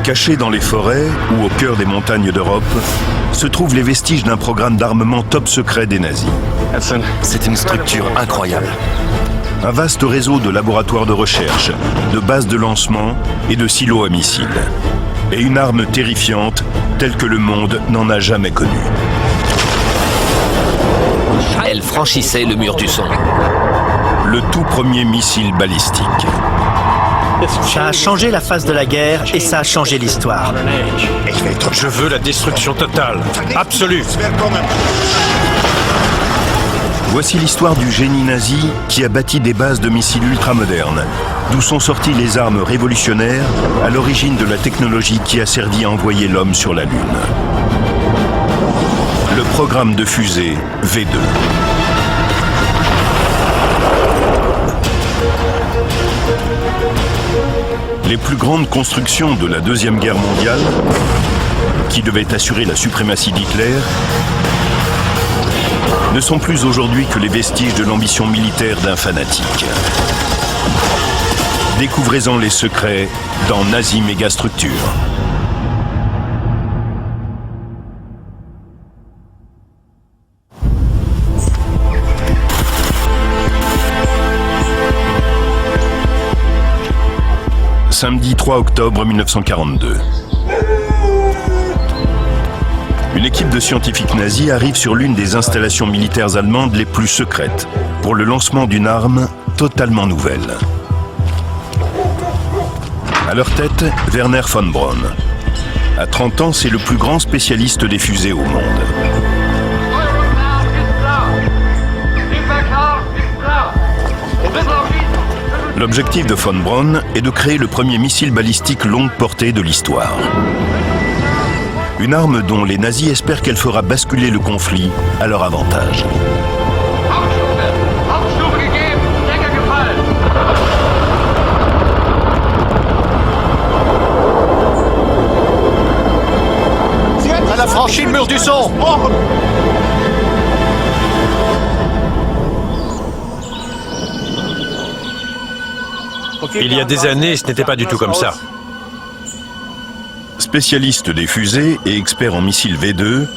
Cachés dans les forêts ou au cœur des montagnes d'Europe, se trouvent les vestiges d'un programme d'armement top secret des nazis. C'est une structure incroyable. Un vaste réseau de laboratoires de recherche, de bases de lancement et de silos à missiles. Et une arme terrifiante telle que le monde n'en a jamais connue. Elle franchissait le mur du son. Le tout premier missile balistique. Ça a changé la face de la guerre et ça a changé l'histoire. Je veux la destruction totale, absolue. Voici l'histoire du génie nazi qui a bâti des bases de missiles ultramodernes, d'où sont sorties les armes révolutionnaires à l'origine de la technologie qui a servi à envoyer l'homme sur la Lune. Le programme de fusée V2. Les plus grandes constructions de la Deuxième Guerre mondiale, qui devaient assurer la suprématie d'Hitler, ne sont plus aujourd'hui que les vestiges de l'ambition militaire d'un fanatique. Découvrez-en les secrets dans Nazi Mégastructure. Samedi 3 octobre 1942. Une équipe de scientifiques nazis arrive sur l'une des installations militaires allemandes les plus secrètes pour le lancement d'une arme totalement nouvelle. À leur tête, Werner von Braun. À 30 ans, c'est le plus grand spécialiste des fusées au monde. L'objectif de von Braun est de créer le premier missile balistique longue portée de l'histoire. Une arme dont les nazis espèrent qu'elle fera basculer le conflit à leur avantage. Elle a franchi le mur du son. Il y a des années, ce n'était pas du tout comme ça. Spécialiste des fusées et expert en missiles V2,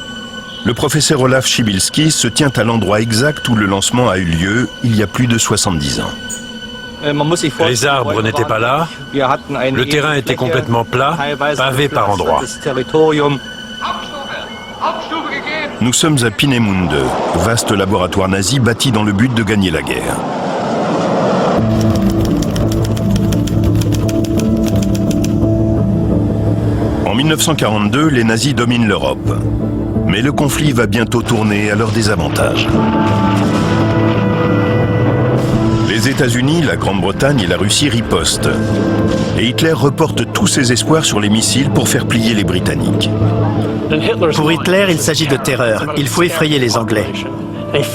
le professeur Olaf Schibilski se tient à l'endroit exact où le lancement a eu lieu il y a plus de 70 ans. Les arbres n'étaient pas là, le terrain était complètement plat, pavé par endroits. Nous sommes à Peenemünde, vaste laboratoire nazi bâti dans le but de gagner la guerre. En 1942, les nazis dominent l'Europe. Mais le conflit va bientôt tourner à leur désavantage. Les États-Unis, la Grande-Bretagne et la Russie ripostent. Et Hitler reporte tous ses espoirs sur les missiles pour faire plier les Britanniques. Pour Hitler, il s'agit de terreur. Il faut effrayer les Anglais.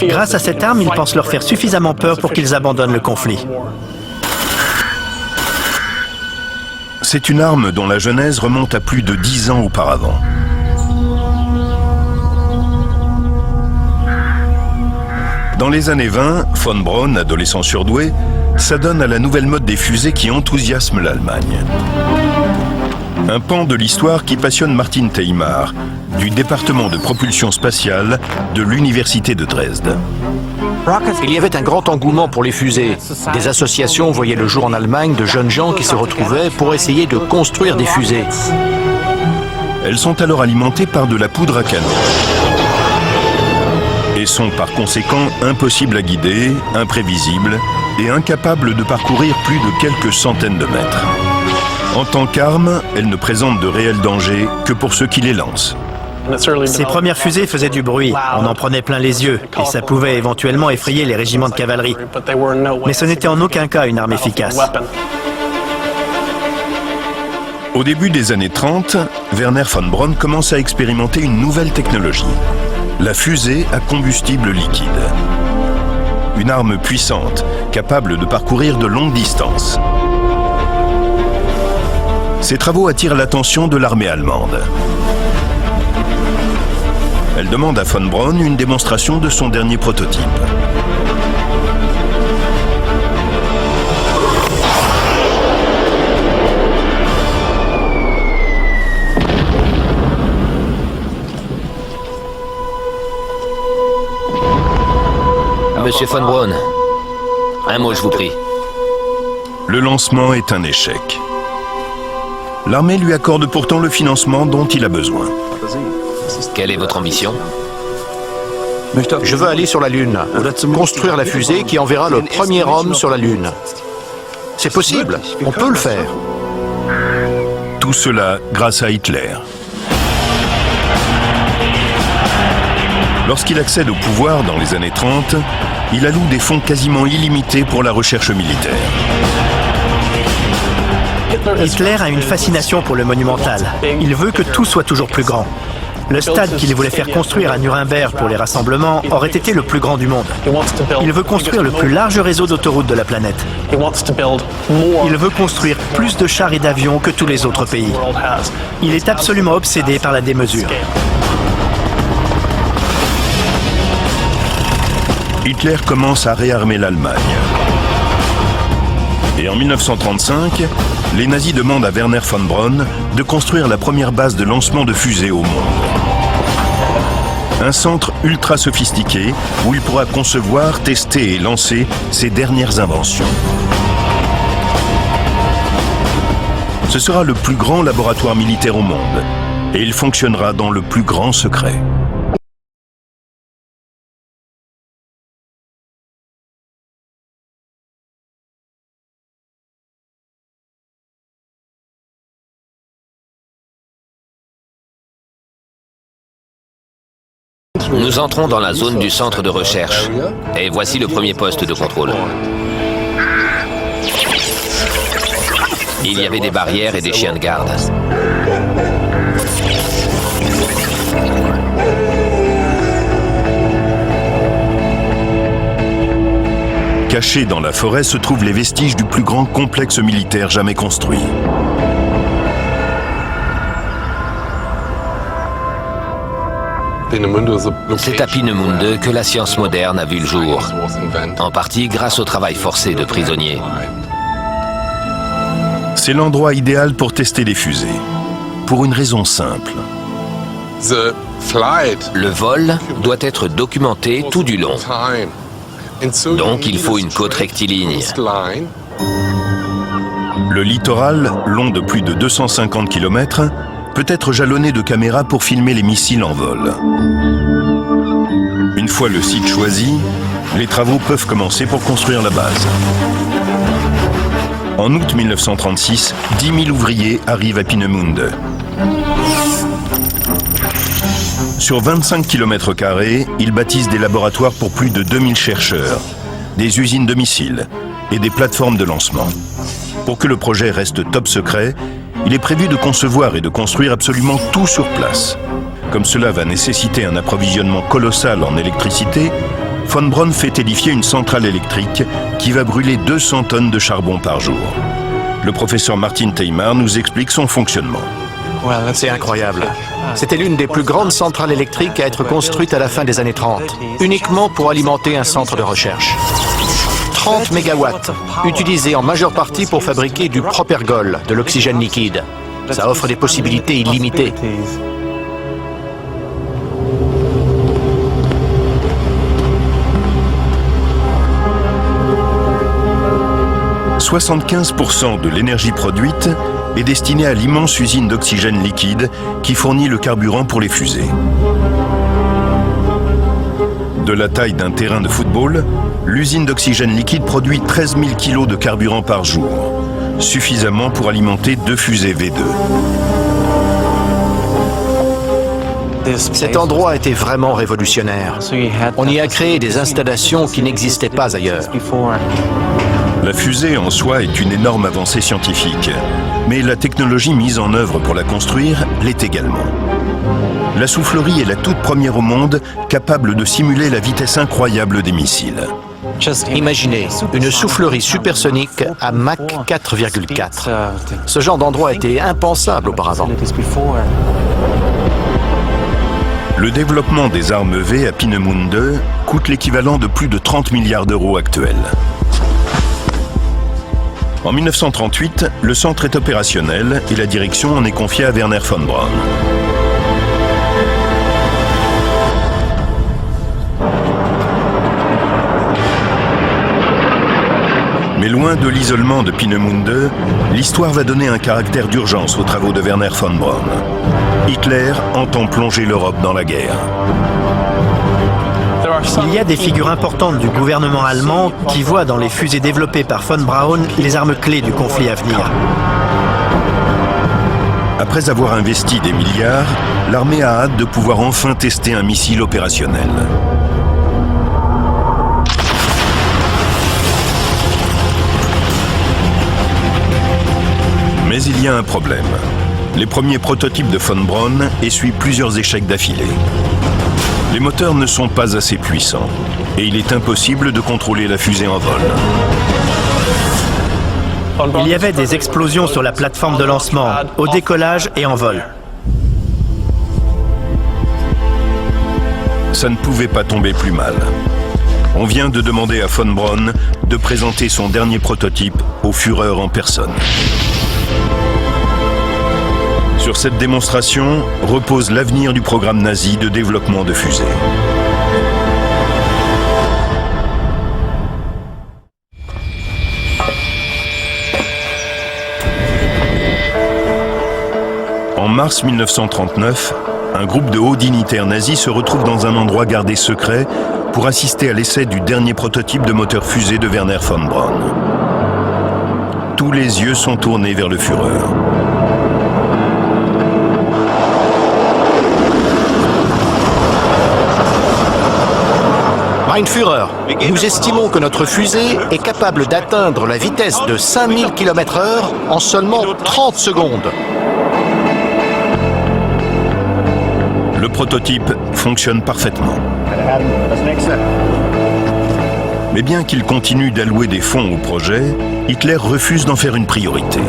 Grâce à cette arme, il pense leur faire suffisamment peur pour qu'ils abandonnent le conflit. C'est une arme dont la genèse remonte à plus de 10 ans auparavant. Dans les années 20, von Braun, adolescent surdoué, s'adonne à la nouvelle mode des fusées qui enthousiasme l'Allemagne. Un pan de l'histoire qui passionne Martin Teilmar, du département de propulsion spatiale de l'université de Dresde. Il y avait un grand engouement pour les fusées. Des associations voyaient le jour en Allemagne de jeunes gens qui se retrouvaient pour essayer de construire des fusées. Elles sont alors alimentées par de la poudre à canon. Et sont par conséquent impossibles à guider, imprévisibles et incapables de parcourir plus de quelques centaines de mètres. En tant qu'arme, elles ne présentent de réels dangers que pour ceux qui les lancent. Ces premières fusées faisaient du bruit, on en prenait plein les yeux, et ça pouvait éventuellement effrayer les régiments de cavalerie. Mais ce n'était en aucun cas une arme efficace. Au début des années 30, Werner von Braun commence à expérimenter une nouvelle technologie, la fusée à combustible liquide. Une arme puissante, capable de parcourir de longues distances. Ces travaux attirent l'attention de l'armée allemande. Elle demande à von Braun une démonstration de son dernier prototype. Monsieur von Braun, un mot, je vous prie. Le lancement est un échec. L'armée lui accorde pourtant le financement dont il a besoin. Quelle est votre ambition? Je veux aller sur la Lune, construire la fusée qui enverra le premier homme sur la Lune. C'est possible, on peut le faire. Tout cela grâce à Hitler. Lorsqu'il accède au pouvoir dans les années 30, il alloue des fonds quasiment illimités pour la recherche militaire. Hitler a une fascination pour le monumental. Il veut que tout soit toujours plus grand. Le stade qu'il voulait faire construire à Nuremberg pour les rassemblements aurait été le plus grand du monde. Il veut construire le plus large réseau d'autoroutes de la planète. Il veut construire plus de chars et d'avions que tous les autres pays. Il est absolument obsédé par la démesure. Hitler commence à réarmer l'Allemagne. Et en 1935, les nazis demandent à Werner von Braun de construire la première base de lancement de fusées au monde. Un centre ultra sophistiqué où il pourra concevoir, tester et lancer ses dernières inventions. Ce sera le plus grand laboratoire militaire au monde et il fonctionnera dans le plus grand secret. Nous entrons dans la zone du centre de recherche. Et voici le premier poste de contrôle. Il y avait des barrières et des chiens de garde. Cachés dans la forêt se trouvent les vestiges du plus grand complexe militaire jamais construit. C'est à Peenemünde que la science moderne a vu le jour, en partie grâce au travail forcé de prisonniers. C'est l'endroit idéal pour tester des fusées, pour une raison simple. Le vol doit être documenté tout du long. Donc il faut une côte rectiligne. Le littoral, long de plus de 250 km, peut être jalonné de caméras pour filmer les missiles en vol. Une fois le site choisi, les travaux peuvent commencer pour construire la base. En août 1936, 10 000 ouvriers arrivent à Peenemünde. Sur 25 km², ils bâtissent des laboratoires pour plus de 2000 chercheurs, des usines de missiles et des plateformes de lancement. Pour que le projet reste top secret, il est prévu de concevoir et de construire absolument tout sur place. Comme cela va nécessiter un approvisionnement colossal en électricité, von Braun fait édifier une centrale électrique qui va brûler 200 tonnes de charbon par jour. Le professeur Martin Teilmar nous explique son fonctionnement. C'est incroyable. C'était l'une des plus grandes centrales électriques à être construite à la fin des années 30, uniquement pour alimenter un centre de recherche. 30 mégawatts, utilisés en majeure partie pour fabriquer du propergol, de l'oxygène liquide. Ça offre des possibilités illimitées. « 75% de l'énergie produite est destinée à l'immense usine d'oxygène liquide qui fournit le carburant pour les fusées. De la taille d'un terrain de football, l'usine d'oxygène liquide produit 13 000 kg de carburant par jour, suffisamment pour alimenter 2 fusées V2. Cet endroit était vraiment révolutionnaire. On y a créé des installations qui n'existaient pas ailleurs. La fusée en soi est une énorme avancée scientifique, mais la technologie mise en œuvre pour la construire l'est également. La soufflerie est la toute première au monde capable de simuler la vitesse incroyable des missiles. Imaginez, une soufflerie supersonique à Mach 4,4. Ce genre d'endroit était impensable auparavant. Le développement des armes V à Peenemünde coûte l'équivalent de plus de 30 milliards d'euros actuels. En 1938, le centre est opérationnel et la direction en est confiée à Werner von Braun. Loin de l'isolement de Peenemünde, l'histoire va donner un caractère d'urgence aux travaux de Werner von Braun. Hitler entend plonger l'Europe dans la guerre. Il y a des figures importantes du gouvernement allemand qui voient dans les fusées développées par von Braun les armes clés du conflit à venir. Après avoir investi des milliards, l'armée a hâte de pouvoir enfin tester un missile opérationnel. Mais il y a un problème. Les premiers prototypes de von Braun essuient plusieurs échecs d'affilée. Les moteurs ne sont pas assez puissants et il est impossible de contrôler la fusée en vol. Il y avait des explosions sur la plateforme de lancement, au décollage et en vol. Ça ne pouvait pas tomber plus mal. On vient de demander à von Braun de présenter son dernier prototype au Führer en personne. Sur cette démonstration repose l'avenir du programme nazi de développement de fusées. En mars 1939, un groupe de hauts dignitaires nazis se retrouve dans un endroit gardé secret pour assister à l'essai du dernier prototype de moteur fusée de Werner von Braun. Tous les yeux sont tournés vers le Führer. Mein Führer, nous estimons que notre fusée est capable d'atteindre la vitesse de 5000 km/h en seulement 30 secondes. Le prototype fonctionne parfaitement. Mais bien qu'il continue d'allouer des fonds au projet, Hitler refuse d'en faire une priorité.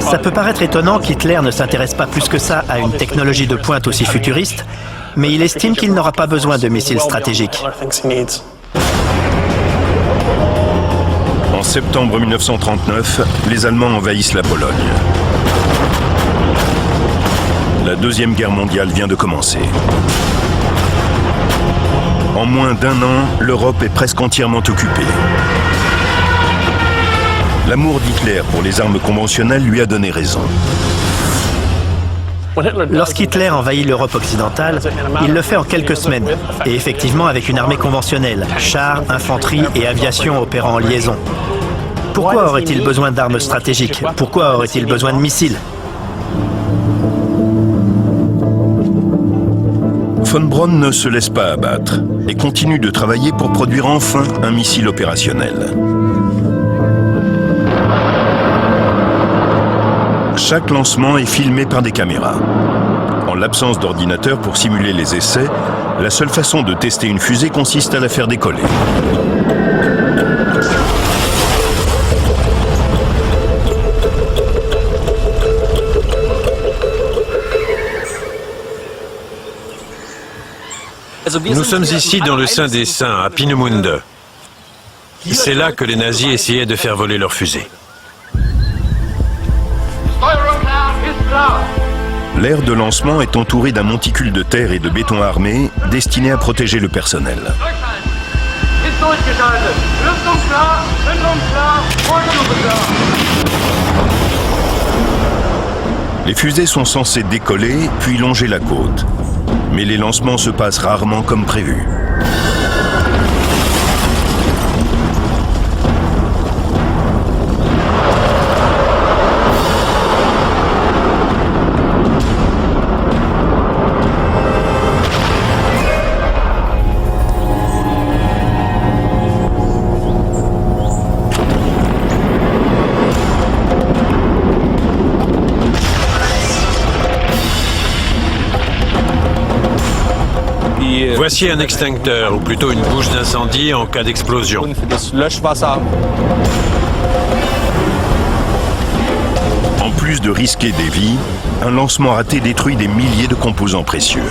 Ça peut paraître étonnant qu'Hitler ne s'intéresse pas plus que ça à une technologie de pointe aussi futuriste, mais il estime qu'il n'aura pas besoin de missiles stratégiques. En septembre 1939, les Allemands envahissent la Pologne. La Deuxième Guerre mondiale vient de commencer. En moins d'un an, l'Europe est presque entièrement occupée. L'amour d'Hitler pour les armes conventionnelles lui a donné raison. Lorsqu'Hitler envahit l'Europe occidentale, il le fait en quelques semaines, et effectivement avec une armée conventionnelle, chars, infanterie et aviation opérant en liaison. Pourquoi aurait-il besoin d'armes stratégiques? Pourquoi aurait-il besoin de missiles? Von Braun ne se laisse pas abattre et continue de travailler pour produire enfin un missile opérationnel. Chaque lancement est filmé par des caméras. En l'absence d'ordinateur pour simuler les essais, la seule façon de tester une fusée consiste à la faire décoller. Nous sommes ici dans le Saint des Saints, à Peenemünde. C'est là que les nazis essayaient de faire voler leurs fusées. L'aire de lancement est entourée d'un monticule de terre et de béton armé destiné à protéger le personnel. Les fusées sont censées décoller puis longer la côte. Mais les lancements se passent rarement comme prévu. Voici un extincteur, ou plutôt une bouche d'incendie en cas d'explosion. En plus de risquer des vies, un lancement raté détruit des milliers de composants précieux.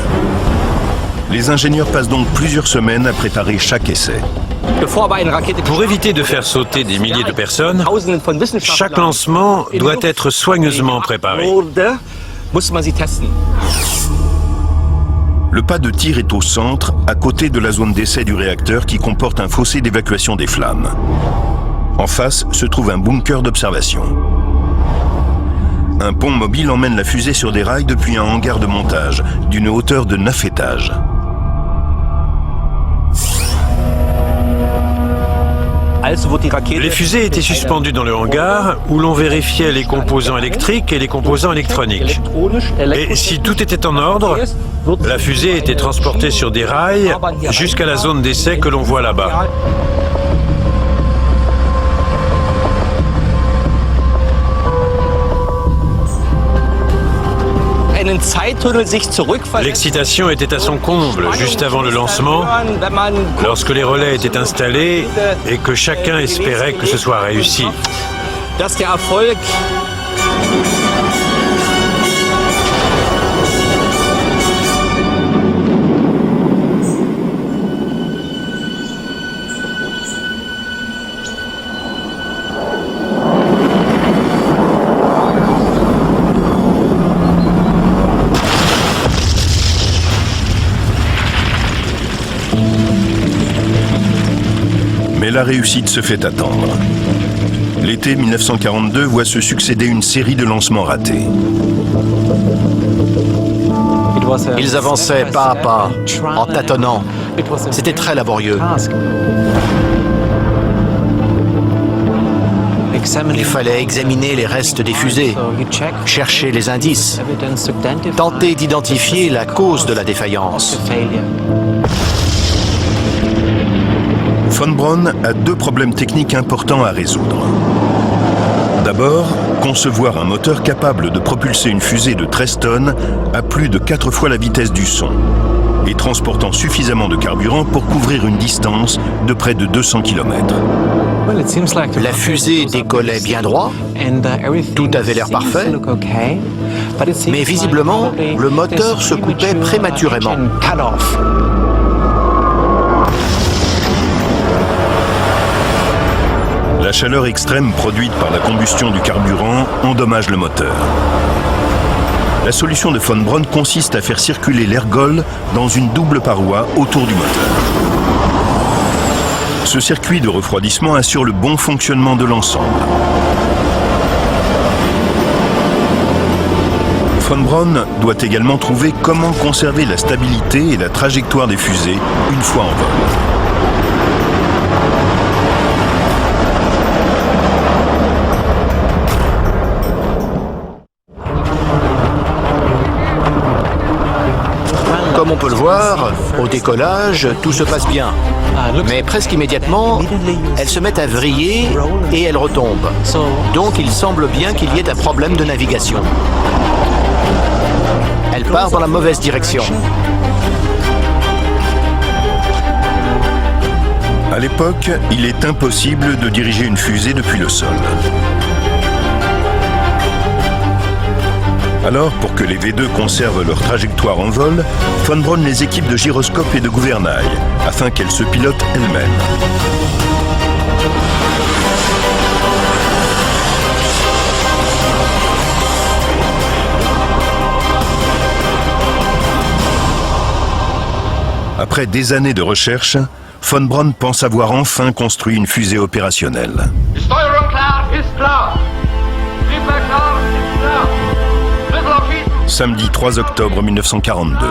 Les ingénieurs passent donc plusieurs semaines à préparer chaque essai. Pour éviter de faire sauter des milliers de personnes, chaque lancement doit être soigneusement préparé. Le pas de tir est au centre, à côté de la zone d'essai du réacteur qui comporte un fossé d'évacuation des flammes. En face se trouve un bunker d'observation. Un pont mobile emmène la fusée sur des rails depuis un hangar de montage, d'une hauteur de 9 étages. Les fusées étaient suspendues dans le hangar où l'on vérifiait les composants électriques et les composants électroniques. Et si tout était en ordre, la fusée était transportée sur des rails jusqu'à la zone d'essai que l'on voit là-bas. L'excitation était à son comble juste avant le lancement, lorsque les relais étaient installés et que chacun espérait que ce soit réussi. Mais la réussite se fait attendre. L'été 1942 voit se succéder une série de lancements ratés. Ils avançaient pas à pas, en tâtonnant. C'était très laborieux. Il fallait examiner les restes des fusées, chercher les indices, tenter d'identifier la cause de la défaillance. Von Braun a deux problèmes techniques importants à résoudre. D'abord, concevoir un moteur capable de propulser une fusée de 13 tonnes à plus de 4 fois la vitesse du son et transportant suffisamment de carburant pour couvrir une distance de près de 200 km. La fusée décollait bien droit, tout avait l'air parfait, mais visiblement, le moteur se coupait prématurément. La chaleur extrême produite par la combustion du carburant endommage le moteur. La solution de Von Braun consiste à faire circuler l'ergol dans une double paroi autour du moteur. Ce circuit de refroidissement assure le bon fonctionnement de l'ensemble. Von Braun doit également trouver comment conserver la stabilité et la trajectoire des fusées une fois en vol. Comme on peut le voir, au décollage, tout se passe bien. Mais presque immédiatement, elles se mettent à vriller et elles retombent. Donc il semble bien qu'il y ait un problème de navigation. Elle part dans la mauvaise direction. À l'époque, il est impossible de diriger une fusée depuis le sol. Alors, pour que les V2 conservent leur trajectoire en vol, Von Braun les équipe de gyroscopes et de gouvernail, afin qu'elles se pilotent elles-mêmes. Après des années de recherche, Von Braun pense avoir enfin construit une fusée opérationnelle. Samedi 3 octobre 1942.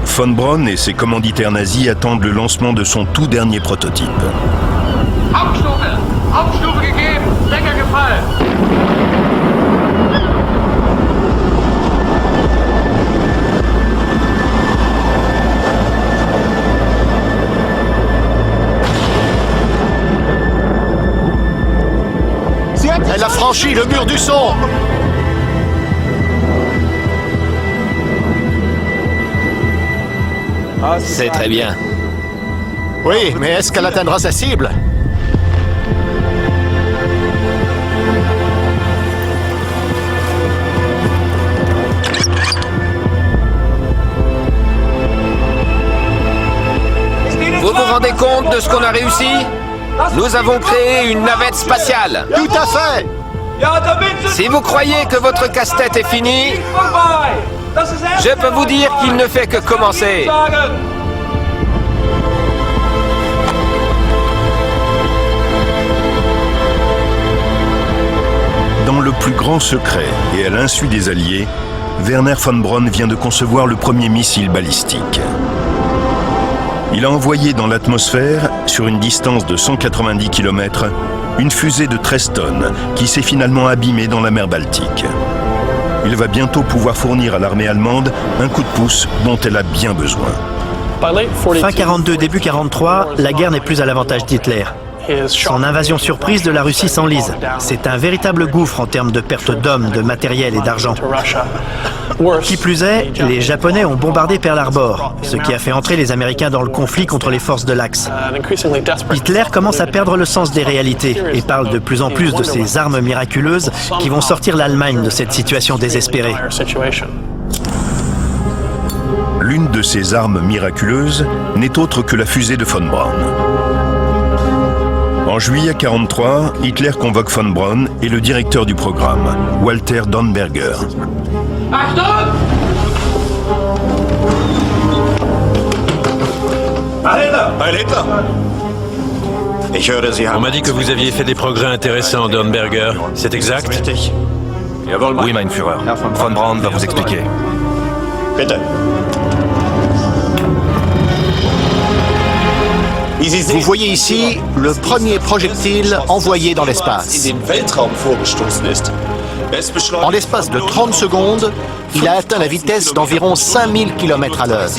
Von Braun et ses commanditaires nazis attendent le lancement de son tout dernier prototype. Elle a franchi le mur du son. C'est très bien. Oui, mais est-ce qu'elle atteindra sa cible? Vous vous rendez compte de ce qu'on a réussi? Nous avons créé une navette spatiale. Tout à fait. Si vous croyez que votre casse-tête est fini, je peux vous dire qu'il ne fait que commencer. Dans le plus grand secret et à l'insu des Alliés, Wernher von Braun vient de concevoir le premier missile balistique. Il a envoyé dans l'atmosphère, sur une distance de 190 km, une fusée de 13 tonnes qui s'est finalement abîmée dans la mer Baltique. Il va bientôt pouvoir fournir à l'armée allemande un coup de pouce dont elle a bien besoin. Fin 42, début 43, la guerre n'est plus à l'avantage d'Hitler. Son invasion surprise de la Russie s'enlise. C'est un véritable gouffre en termes de perte d'hommes, de matériel et d'argent. Qui plus est, les Japonais ont bombardé Pearl Harbor, ce qui a fait entrer les Américains dans le conflit contre les forces de l'Axe. Hitler commence à perdre le sens des réalités et parle de plus en plus de ces armes miraculeuses qui vont sortir l'Allemagne de cette situation désespérée. L'une de ces armes miraculeuses n'est autre que la fusée de von Braun. En juillet 1943, Hitler convoque von Braun et le directeur du programme, Walter Dornberger. On m'a dit que vous aviez fait des progrès intéressants, Dornberger. C'est exact? Oui, mein Führer. Von Braun va vous expliquer. Vous voyez ici le premier projectile envoyé dans l'espace. En l'espace de 30 secondes, il a atteint la vitesse d'environ 5000 km à l'heure.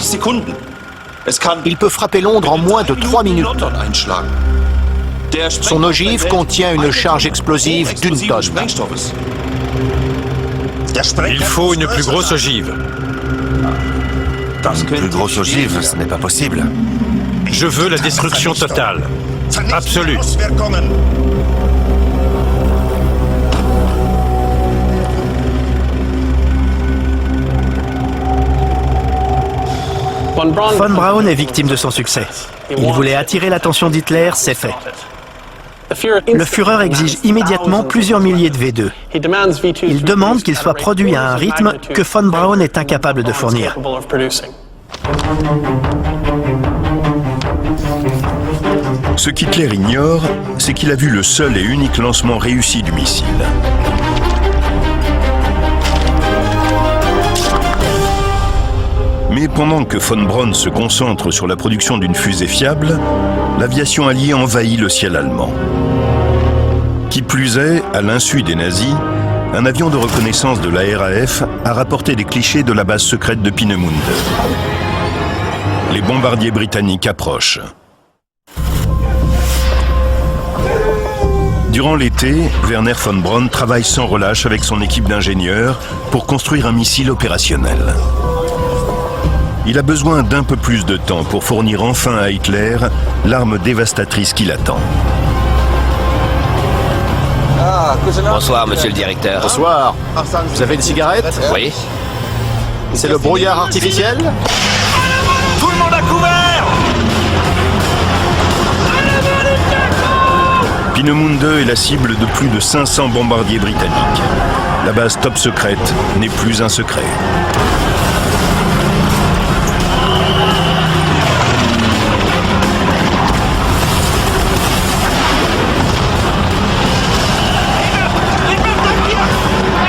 Il peut frapper Londres en moins de 3 minutes. Son ogive contient une charge explosive d'1 tonne. Il faut une plus grosse ogive. Une plus grosse ogive, ce n'est pas possible. Je veux la destruction totale. Absolue. Von Braun est victime de son succès. Il voulait attirer l'attention d'Hitler, c'est fait. Le Führer exige immédiatement plusieurs milliers de V2. Il demande qu'il soit produit à un rythme que von Braun est incapable de fournir. Ce qu'Hitler ignore, c'est qu'il a vu le seul et unique lancement réussi du missile. Mais pendant que von Braun se concentre sur la production d'une fusée fiable, l'aviation alliée envahit le ciel allemand. Qui plus est, à l'insu des nazis, un avion de reconnaissance de la RAF a rapporté des clichés de la base secrète de Peenemünde. Les bombardiers britanniques approchent. Durant l'été, Wernher von Braun travaille sans relâche avec son équipe d'ingénieurs pour construire un missile opérationnel. Il a besoin d'un peu plus de temps pour fournir enfin à Hitler l'arme dévastatrice qui l'attend. Bonsoir, monsieur le directeur. Bonsoir. Vous avez une cigarette? Oui. C'est le brouillard artificiel? Tout le monde à couvert! Peenemünde est la cible de plus de 500 bombardiers britanniques. La base top secrète n'est plus un secret.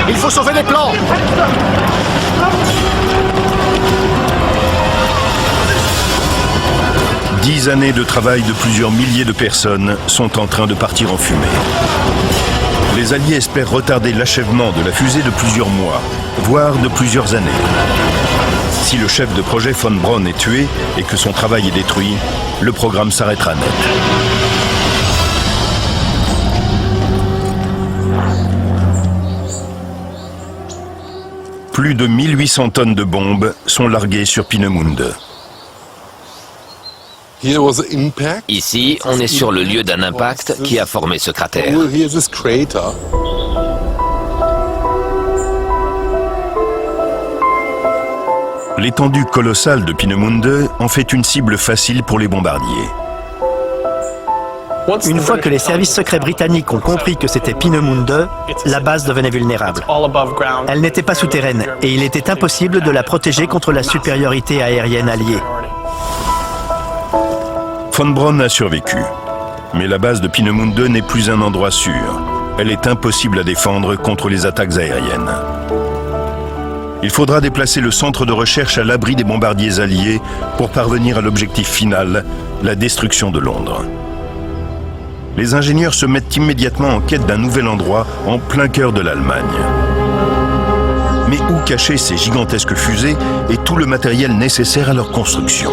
Il faut sauver les plans! Dix années de travail de plusieurs milliers de personnes sont en train de partir en fumée. Les Alliés espèrent retarder l'achèvement de la fusée de plusieurs mois, voire de plusieurs années. Si le chef de projet von Braun est tué et que son travail est détruit, le programme s'arrêtera net. Plus de 1800 tonnes de bombes sont larguées sur Peenemünde. Ici, on est sur le lieu d'un impact qui a formé ce cratère. L'étendue colossale de Peenemünde en fait une cible facile pour les bombardiers. Une fois que les services secrets britanniques ont compris que c'était Peenemünde, la base devenait vulnérable. Elle n'était pas souterraine et il était impossible de la protéger contre la supériorité aérienne alliée. Von Braun a survécu. Mais la base de Peenemünde n'est plus un endroit sûr. Elle est impossible à défendre contre les attaques aériennes. Il faudra déplacer le centre de recherche à l'abri des bombardiers alliés pour parvenir à l'objectif final, la destruction de Londres. Les ingénieurs se mettent immédiatement en quête d'un nouvel endroit en plein cœur de l'Allemagne. Mais où cacher ces gigantesques fusées et tout le matériel nécessaire à leur construction?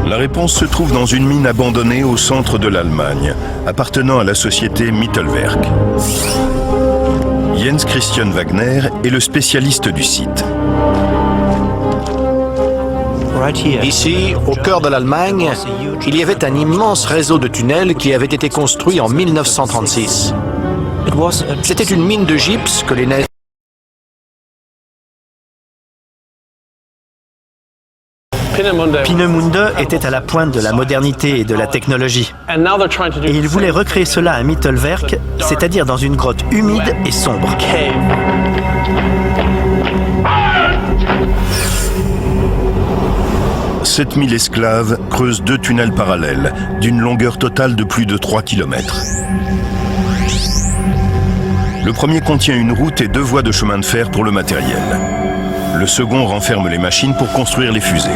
La réponse se trouve dans une mine abandonnée au centre de l'Allemagne, appartenant à la société Mittelwerk. Jens Christian Wagner est le spécialiste du site. Ici, au cœur de l'Allemagne, il y avait un immense réseau de tunnels qui avait été construit en 1936. C'était une mine de gypse que les nazis Peenemünde était à la pointe de la modernité et de la technologie. Et ils voulaient recréer cela à Mittelwerk, c'est-à-dire dans une grotte humide et sombre. 7000 esclaves creusent 2 tunnels parallèles, d'une longueur totale de plus de 3 km. Le premier contient une route et 2 voies de chemin de fer pour le matériel. Le second renferme les machines pour construire les fusées.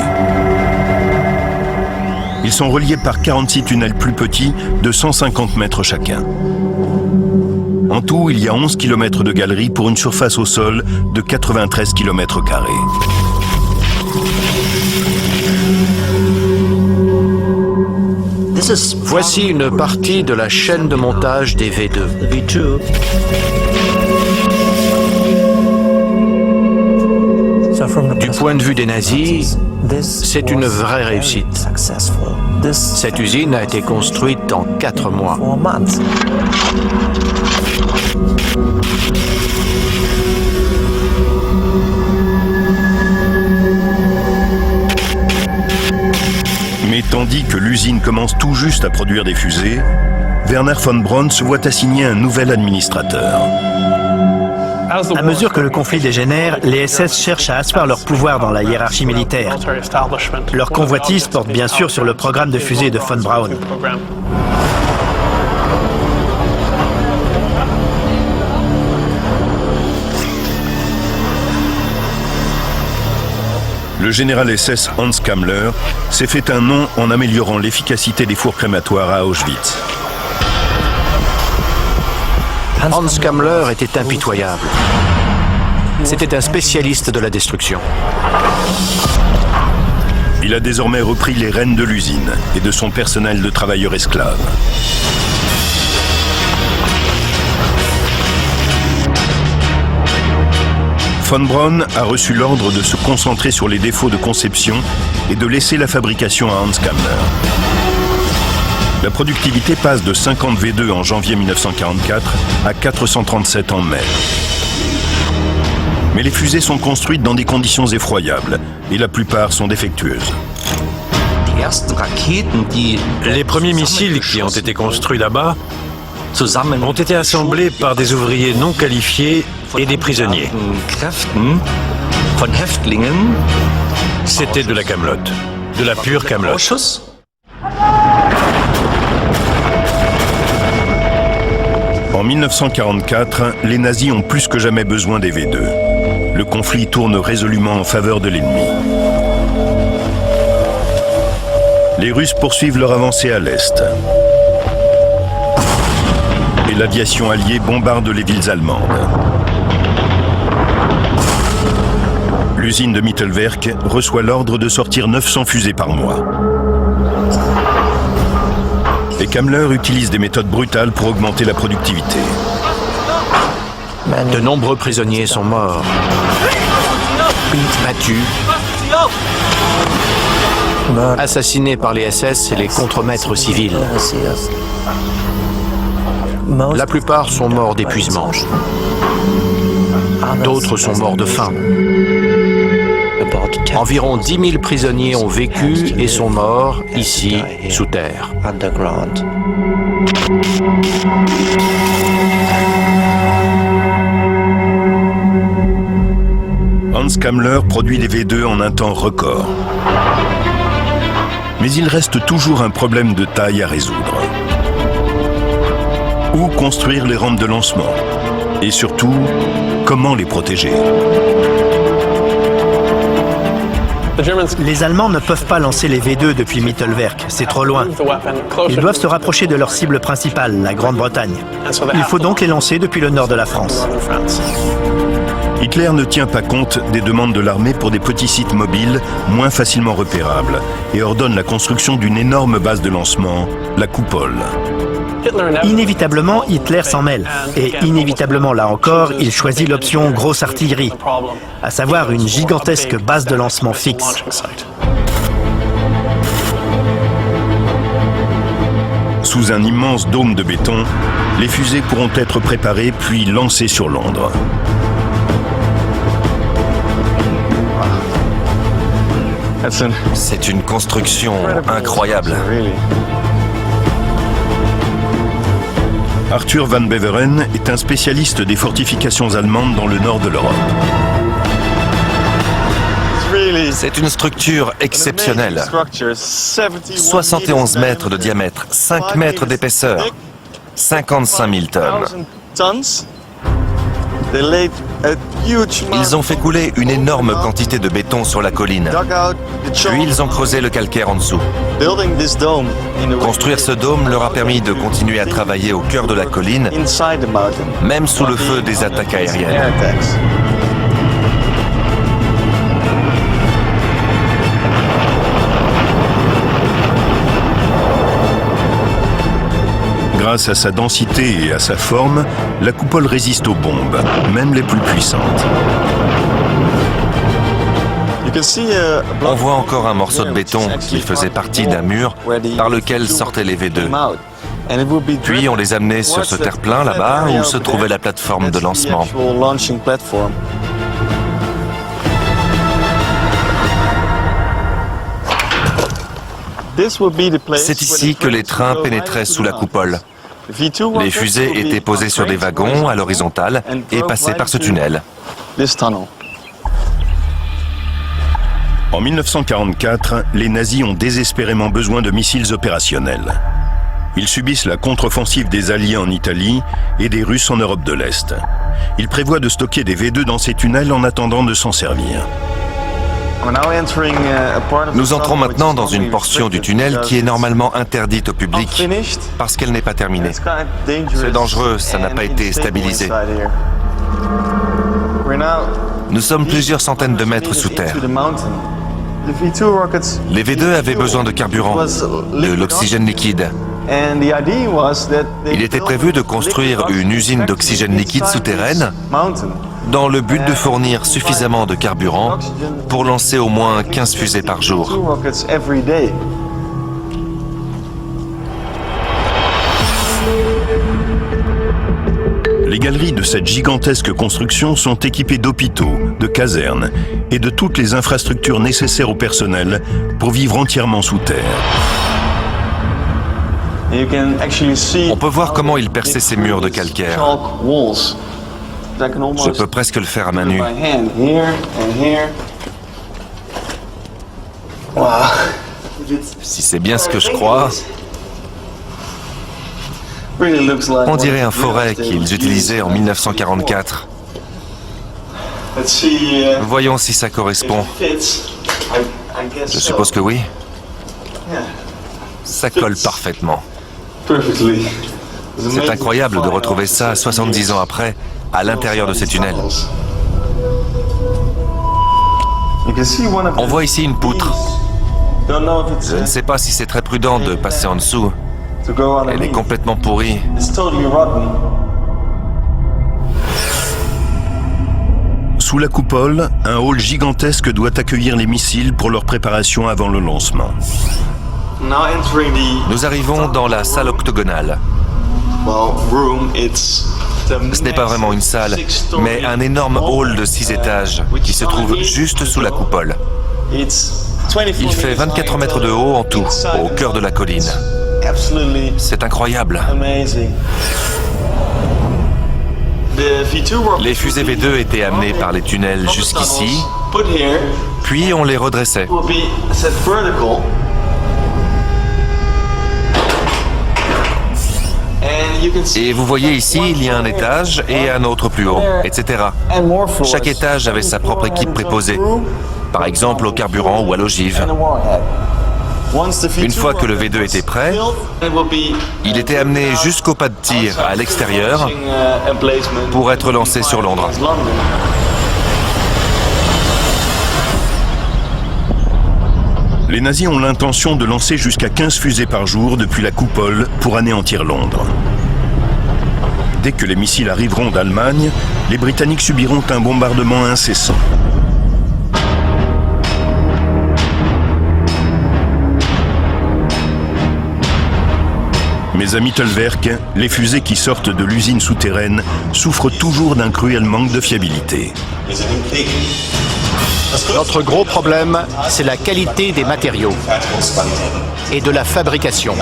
Ils sont reliés par 46 tunnels plus petits de 150 mètres chacun. En tout, il y a 11 km de galeries pour une surface au sol de 93 km². Voici une partie de la chaîne de montage des V2. Du point de vue des nazis, c'est une vraie réussite. Cette usine a été construite en 4 mois. Mais tandis que l'usine commence tout juste à produire des fusées, Werner von Braun se voit assigner un nouvel administrateur. À mesure que le conflit dégénère, les SS cherchent à asseoir leur pouvoir dans la hiérarchie militaire. Leur convoitise porte bien sûr sur le programme de fusée de von Braun. Le général SS Hans Kammler s'est fait un nom en améliorant l'efficacité des fours crématoires à Auschwitz. Hans Kammler était impitoyable. C'était un spécialiste de la destruction. Il a désormais repris les rênes de l'usine et de son personnel de travailleurs esclaves. Von Braun a reçu l'ordre de se concentrer sur les défauts de conception et de laisser la fabrication à Hans Kammler. La productivité passe de 50 V2 en janvier 1944 à 437 en mai. Mais les fusées sont construites dans des conditions effroyables et la plupart sont défectueuses. Les premiers missiles qui ont été construits là-bas ont été assemblés par des ouvriers non qualifiés et des prisonniers. C'était de la camelote, de la pure camelote. En 1944, les nazis ont plus que jamais besoin des V2. Le conflit tourne résolument en faveur de l'ennemi. Les Russes poursuivent leur avancée à l'est. Et l'aviation alliée bombarde les villes allemandes. L'usine de Mittelwerk reçoit l'ordre de sortir 900 fusées par mois. Et Kammler utilise des méthodes brutales pour augmenter la productivité. De nombreux prisonniers sont morts, battus, assassinés par les SS et les contremaîtres civils. La plupart sont morts d'épuisement. D'autres sont morts de faim. Environ 10 000 prisonniers ont vécu et sont morts ici, sous terre. Hans Kammler produit les V2 en un temps record. Mais il reste toujours un problème de taille à résoudre. Où construire les rampes de lancement? Et surtout, comment les protéger? Les Allemands ne peuvent pas lancer les V2 depuis Mittelwerk, c'est trop loin. Ils doivent se rapprocher de leur cible principale, la Grande-Bretagne. Il faut donc les lancer depuis le nord de la France. Hitler ne tient pas compte des demandes de l'armée pour des petits sites mobiles moins facilement repérables et ordonne la construction d'une énorme base de lancement, la Coupole. Inévitablement, Hitler s'en mêle. Et inévitablement, là encore, il choisit l'option grosse artillerie, à savoir une gigantesque base de lancement fixe. Sous un immense dôme de béton, les fusées pourront être préparées puis lancées sur Londres. C'est une construction incroyable. Arthur van Beveren est un spécialiste des fortifications allemandes dans le nord de l'Europe. C'est une structure exceptionnelle. 71 mètres de diamètre, 5 mètres d'épaisseur, 55 000 tonnes. Ils ont fait couler une énorme quantité de béton sur la colline, puis ils ont creusé le calcaire en dessous. Construire ce dôme leur a permis de continuer à travailler au cœur de la colline, même sous le feu des attaques aériennes. Grâce à sa densité et à sa forme, la coupole résiste aux bombes, même les plus puissantes. On voit encore un morceau de béton qui faisait partie d'un mur par lequel sortaient les V2. Puis on les amenait sur ce terre-plein là-bas où se trouvait la plateforme de lancement. C'est ici que les trains pénétraient sous la coupole. Les fusées étaient posées sur des wagons à l'horizontale et passaient par ce tunnel. En 1944, les nazis ont désespérément besoin de missiles opérationnels. Ils subissent la contre-offensive des Alliés en Italie et des Russes en Europe de l'Est. Ils prévoient de stocker des V2 dans ces tunnels en attendant de s'en servir. Nous entrons maintenant dans une portion du tunnel qui est normalement interdite au public parce qu'elle n'est pas terminée. C'est dangereux, ça n'a pas été stabilisé. Nous sommes plusieurs centaines de mètres sous terre. Les V2 avaient besoin de carburant, de l'oxygène liquide. Il était prévu de construire une usine d'oxygène liquide souterraine dans le but de fournir suffisamment de carburant pour lancer au moins 15 fusées par jour. Les galeries de cette gigantesque construction sont équipées d'hôpitaux, de casernes et de toutes les infrastructures nécessaires au personnel pour vivre entièrement sous terre. On peut voir comment il perçait ces murs de calcaire. Je peux presque le faire à main nue. Si c'est bien ce que je crois, on dirait un forêt qu'ils utilisaient en 1944. Voyons si ça correspond. Je suppose que oui. Ça colle parfaitement. C'est incroyable de retrouver ça 70 ans après, à l'intérieur de ces tunnels. On voit ici une poutre. Je ne sais pas si c'est très prudent de passer en dessous. Elle est complètement pourrie. Sous la coupole, un hall gigantesque doit accueillir les missiles pour leur préparation avant le lancement. Nous arrivons dans la salle octogonale. Ce n'est pas vraiment une salle, mais un énorme hall de 6 étages qui se trouve juste sous la coupole. Il fait 24 mètres de haut en tout, au cœur de la colline. C'est incroyable. Les fusées V2 étaient amenées par les tunnels jusqu'ici, puis on les redressait. Et vous voyez ici, il y a un étage et un autre plus haut, etc. Chaque étage avait sa propre équipe préposée, par exemple au carburant ou à l'ogive. Une fois que le V2 était prêt, il était amené jusqu'au pas de tir à l'extérieur pour être lancé sur Londres. Les nazis ont l'intention de lancer jusqu'à 15 fusées par jour depuis la coupole pour anéantir Londres. Dès que les missiles arriveront d'Allemagne, les Britanniques subiront un bombardement incessant. Mais à Mittelwerk, les fusées qui sortent de l'usine souterraine souffrent toujours d'un cruel manque de fiabilité. Notre gros problème, c'est la qualité des matériaux et de la fabrication.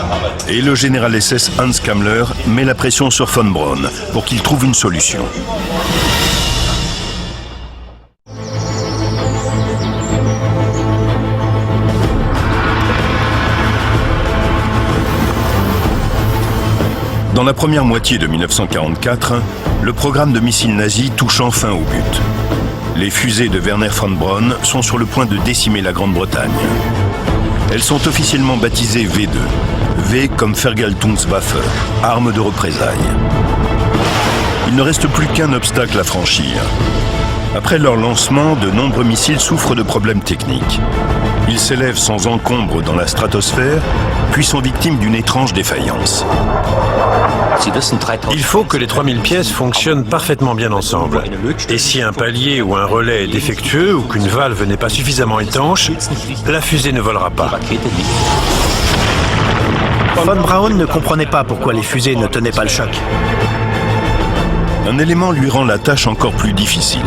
Et le général SS Hans Kammler met la pression sur von Braun pour qu'il trouve une solution. Dans la première moitié de 1944, le programme de missiles nazis touche enfin au but. Les fusées de Werner von Braun sont sur le point de décimer la Grande-Bretagne. Elles sont officiellement baptisées V2. V comme Vergeltungswaffe, arme de représailles. Il ne reste plus qu'un obstacle à franchir. Après leur lancement, de nombreux missiles souffrent de problèmes techniques. Ils s'élèvent sans encombre dans la stratosphère, puis sont victimes d'une étrange défaillance. Il faut que les 3000 pièces fonctionnent parfaitement bien ensemble. Et si un palier ou un relais est défectueux ou qu'une valve n'est pas suffisamment étanche, la fusée ne volera pas. Von Braun ne comprenait pas pourquoi les fusées ne tenaient pas le choc. Un élément lui rend la tâche encore plus difficile.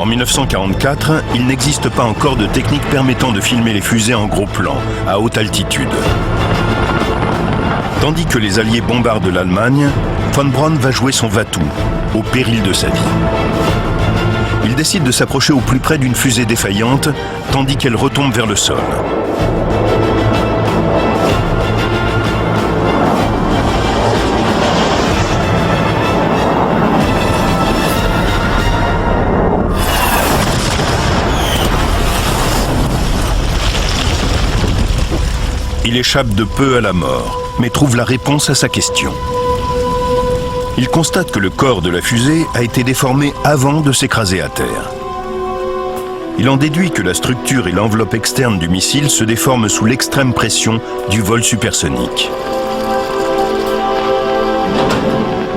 En 1944, il n'existe pas encore de technique permettant de filmer les fusées en gros plan, à haute altitude. Tandis que les Alliés bombardent l'Allemagne, von Braun va jouer son va-tout, au péril de sa vie. Il décide de s'approcher au plus près d'une fusée défaillante, tandis qu'elle retombe vers le sol. Il échappe de peu à la mort, mais trouve la réponse à sa question. Il constate que le corps de la fusée a été déformé avant de s'écraser à terre. Il en déduit que la structure et l'enveloppe externe du missile se déforment sous l'extrême pression du vol supersonique.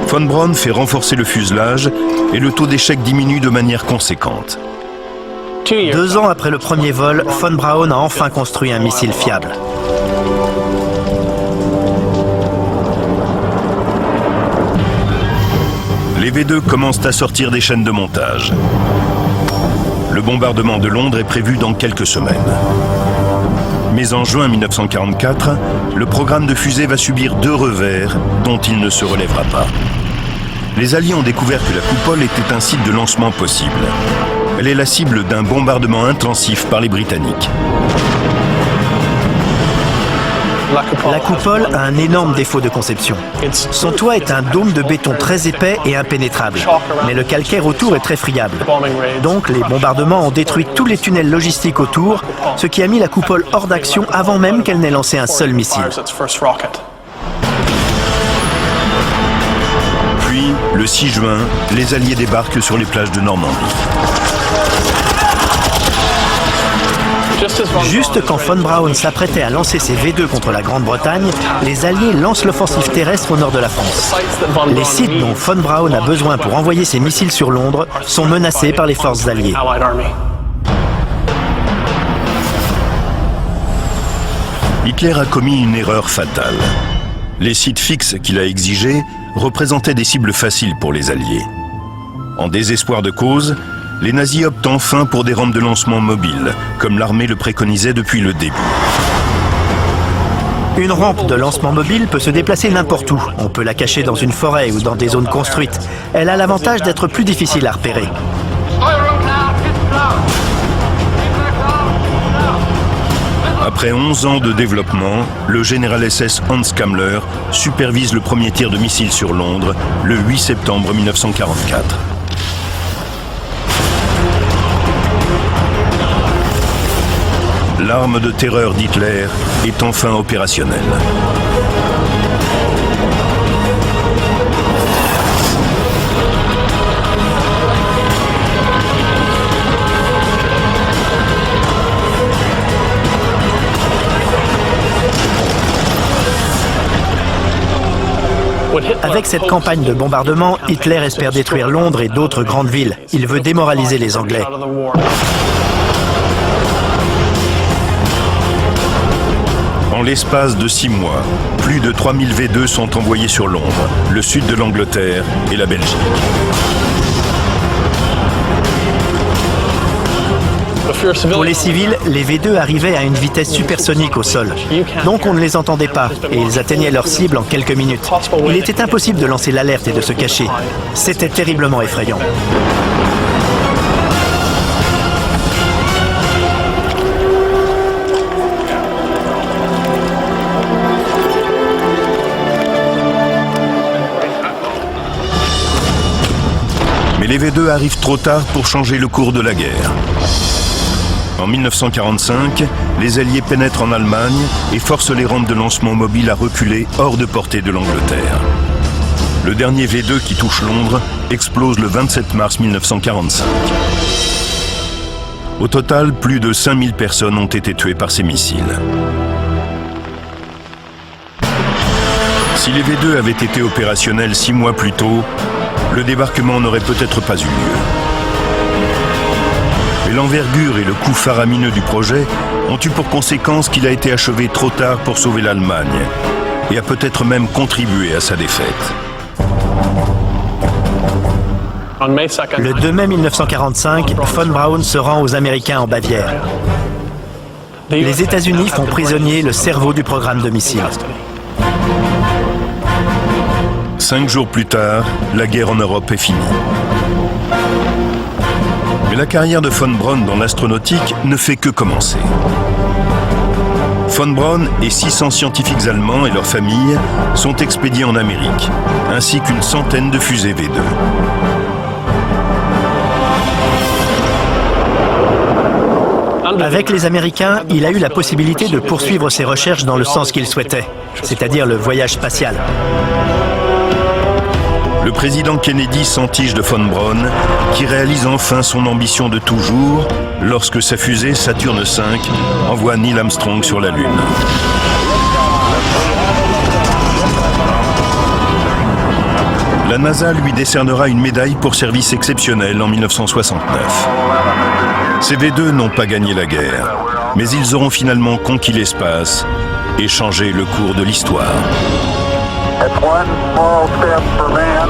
Von Braun fait renforcer le fuselage et le taux d'échec diminue de manière conséquente. 2 ans après le premier vol, von Braun a enfin construit un missile fiable. Les V2 commencent à sortir des chaînes de montage. Le bombardement de Londres est prévu dans quelques semaines. Mais en juin 1944, le programme de fusée va subir 2 revers dont il ne se relèvera pas. Les Alliés ont découvert que la coupole était un site de lancement possible. Elle est la cible d'un bombardement intensif par les Britanniques. La coupole a un énorme défaut de conception. Son toit est un dôme de béton très épais et impénétrable, mais le calcaire autour est très friable. Donc les bombardements ont détruit tous les tunnels logistiques autour, ce qui a mis la coupole hors d'action avant même qu'elle n'ait lancé un seul missile. Puis, le 6 juin, les Alliés débarquent sur les plages de Normandie. Juste quand von Braun s'apprêtait à lancer ses V2 contre la Grande-Bretagne, les Alliés lancent l'offensive terrestre au nord de la France. Les sites dont von Braun a besoin pour envoyer ses missiles sur Londres sont menacés par les forces alliées. Hitler a commis une erreur fatale. Les sites fixes qu'il a exigés représentaient des cibles faciles pour les Alliés. En désespoir de cause, les nazis optent enfin pour des rampes de lancement mobiles, comme l'armée le préconisait depuis le début. Une rampe de lancement mobile peut se déplacer n'importe où. On peut la cacher dans une forêt ou dans des zones construites. Elle a l'avantage d'être plus difficile à repérer. Après 11 ans de développement, le général SS Hans Kammler supervise le premier tir de missile sur Londres le 8 septembre 1944. L'arme de terreur d'Hitler est enfin opérationnelle. Avec cette campagne de bombardement, Hitler espère détruire Londres et d'autres grandes villes. Il veut démoraliser les Anglais. En l'espace de 6 mois, plus de 3000 V2 sont envoyés sur Londres, le sud de l'Angleterre et la Belgique. Pour les civils, les V2 arrivaient à une vitesse supersonique au sol. Donc on ne les entendait pas et ils atteignaient leur cible en quelques minutes. Il était impossible de lancer l'alerte et de se cacher. C'était terriblement effrayant. Mais les V2 arrivent trop tard pour changer le cours de la guerre. En 1945, les Alliés pénètrent en Allemagne et forcent les rampes de lancement mobile à reculer hors de portée de l'Angleterre. Le dernier V2 qui touche Londres explose le 27 mars 1945. Au total, plus de 5000 personnes ont été tuées par ces missiles. Si les V2 avaient été opérationnels 6 mois plus tôt, le débarquement n'aurait peut-être pas eu lieu. Mais l'envergure et le coût faramineux du projet ont eu pour conséquence qu'il a été achevé trop tard pour sauver l'Allemagne et a peut-être même contribué à sa défaite. Le 2 mai 1945, von Braun se rend aux Américains en Bavière. Les États-Unis font prisonnier le cerveau du programme de missiles. 5 jours plus tard, la guerre en Europe est finie. Mais la carrière de von Braun dans l'astronautique ne fait que commencer. Von Braun et 600 scientifiques allemands et leurs familles sont expédiés en Amérique, ainsi qu'une centaine de fusées V2. Avec les Américains, il a eu la possibilité de poursuivre ses recherches dans le sens qu'il souhaitait, c'est-à-dire le voyage spatial. Le président Kennedy s'entiche de von Braun, qui réalise enfin son ambition de toujours lorsque sa fusée Saturn V envoie Neil Armstrong sur la Lune. La NASA lui décernera une médaille pour service exceptionnel en 1969. Ces V2 n'ont pas gagné la guerre, mais ils auront finalement conquis l'espace et changé le cours de l'histoire. That's one small step for man,